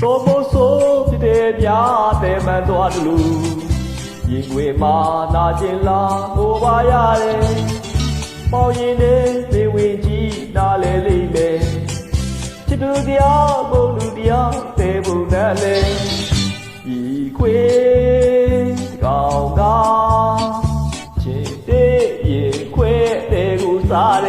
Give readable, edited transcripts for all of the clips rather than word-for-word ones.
多么说的家的满多的路，因为嘛那进啦我把呀嘞，包银的没危机那来里面，七度的呀不路的呀得不难嘞，一块高高，前的一块得不啥嘞。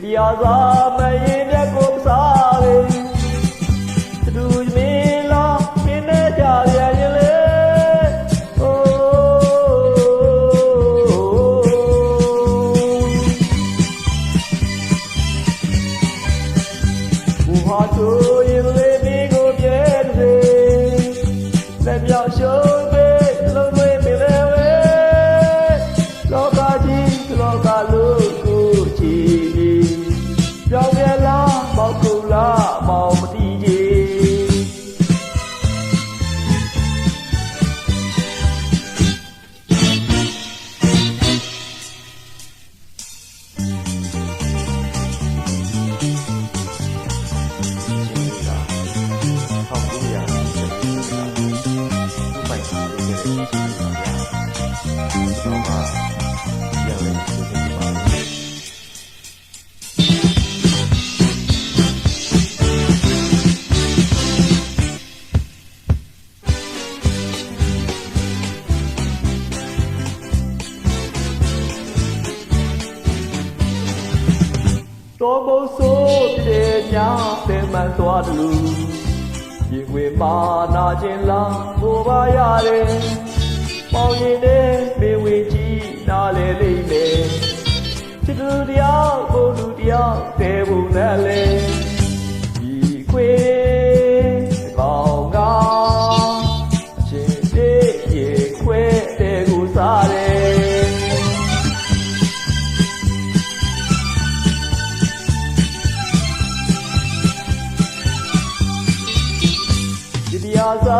တရားစာမရင်တဲ့ကိုစားလေသူမင်းလားမင်းနဲ့ကြရရင်လေအိုးဘူဟာတို့ရင်လေမိကိုပြဲစေလက်ပြောင်းရှုံးပေးလုံးသွင်းမိလေဝဲလောကကြီးလောကလူကိုချီပြောင်းပြန်လားမောက်ကူလားမောင်မတီးကြီး多么说的家的满多的路，因为嘛那进啦我把呀嘞，包银的没危机那来里面，七度的呀不路的呀得不难嘞，一块高高，前的一块得不啥嘞。တရားစာ